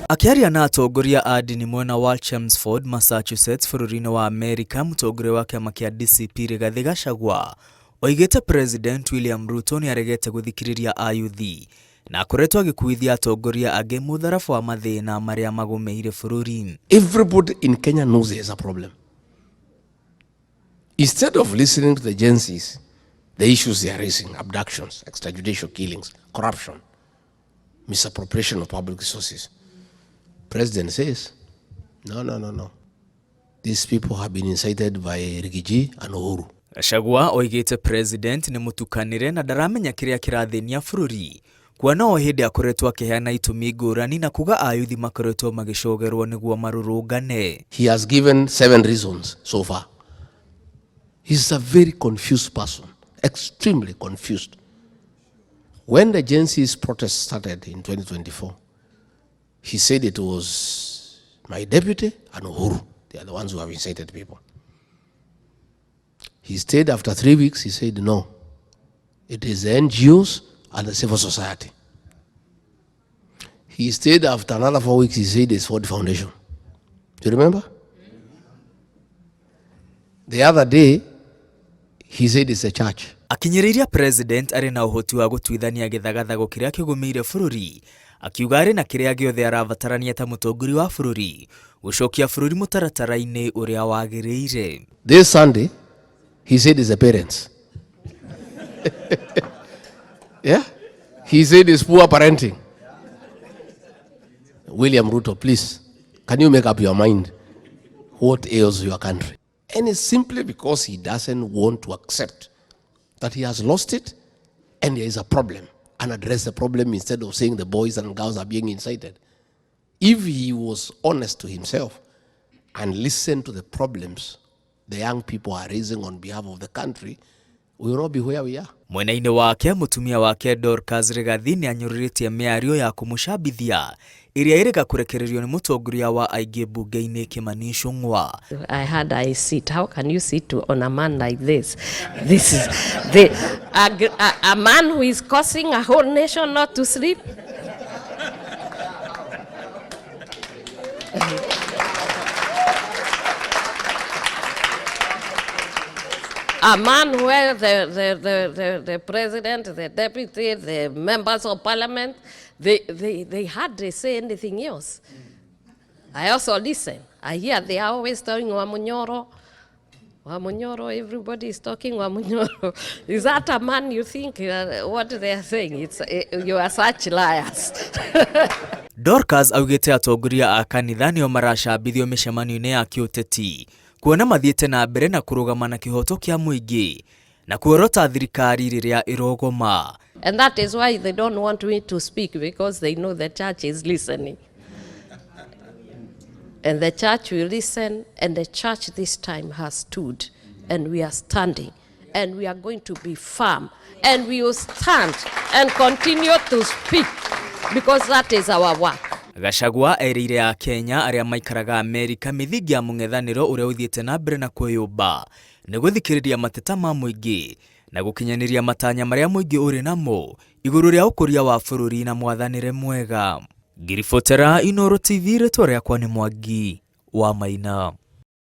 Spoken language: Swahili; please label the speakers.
Speaker 1: Akiaria na atongoria a ndini mwena wa Chelmsford, Massachusetts, bũrũri-inĩ wa Amerika, mũtongoria wa kĩama kĩa DCP Rigathi Gachagua oigĩte President William Ruto nĩ aregete gũthikĩrĩria ayuthi na akoretwo agĩkuithia atongoria angĩ mũtharabu wa mathĩna marĩa magũmĩire bũrũri.
Speaker 2: Everybody in Kenya knows there's a problem. Instead of listening to the agencies, the issues they are raising, abductions, extrajudicial killings, corruption, misappropriation of public resources, President says, no. These people have been incited by Rigiji and Uhuru.
Speaker 1: Gachagua oigĩte President nĩ mũtukanĩre na ndaramenya kĩrĩa kĩrathĩnia bũrũri. Kuona o hĩndĩ akoretwo akĩheana itũmi ngũrani na kuga ayuthi makoretwo magĩcogerwo nĩguo marũrũngane.
Speaker 2: He has given 7 reasons so far. He's a very confused person, extremely confused. When the agency's protest started in 2024, he said it was my deputy and Uhuru. They are the ones who have incited people. He stayed after 3 weeks, he said no. It is the NGOs and the civil society. He stayed after another 4 weeks, he said it's for the foundation. Do you remember? The other day, he said it's a church.
Speaker 1: Akinyĩrĩria President arĩ na ũhoti wa gũtuithania gĩthagathago kĩrĩa kĩgũmĩire bũrũri, akiuga arĩ na kĩrĩa gĩothe arabatarania ta mũtongoria wa bũrũri gũcokia bũrũri mũtaratara-inĩ ũrĩa wagĩrĩire.
Speaker 2: This Sunday, he said it's the parents. Yeah? He said it's poor parenting. William Ruto, please, can you make up your mind what ails your country? And it's simply because he doesn't want to accept that he has lost it and there is a problem and address the problem instead of saying the boys and girls are being incited. If he was honest to himself and listened to the problems the young people are raising on behalf of the country, we will not be where we are.
Speaker 1: Mwena-inĩ wake, mũtumia wake Dorcas Rigathi nĩ anyũrũrĩtie mĩario ya kũmũcambithia ĩrĩa ĩrĩga kũrekererio nĩ mũtongoria wa aingĩ bunge-inĩ Kimani Ichung'wa.
Speaker 3: I had a seat. How can you sit on a man like this? This is a man who is causing a whole nation not to sleep. A man where the president, the deputy, the members of parliament, they hardly say anything else. I also listen. I hear they are always talking Wamunyoro. Wamunyoro, everybody is talking Wamunyoro. Is that a man you think what they are saying? You are such liars.
Speaker 1: Dorcas augĩte atongoria a kanitha nĩo maracambithio mĩcemanio-inĩ ya kĩũteti kuona mathiĩte na mbere na kũrũgama na kĩhoto kĩa mũingĩ na kuorota thirikari rĩrĩa ĩrogoma.
Speaker 3: And that is why they don't want me to speak, because they know the church is listening. And the church will listen, and the church this time has stood, and we are standing, and we are going to be firm, and we will stand and continue to speak, because that is our work.
Speaker 1: Gachagua erĩire a Kenya arĩa maikaraga Amerika mĩthingi ya mũng'ethanĩro ũrĩa ũthiĩte na mbere na kwĩyũmba nĩ gũthikĩrĩria mateta ma mũingĩ na gũkinyanĩria matanya marĩa mũingĩ ũrĩ namo igũrũ rĩa ũkũria wa bũrũri na mwathanĩre mwega. Ngiribotera Inooro TV, rĩtwa rĩakwa nĩ Mwangi wa Maina.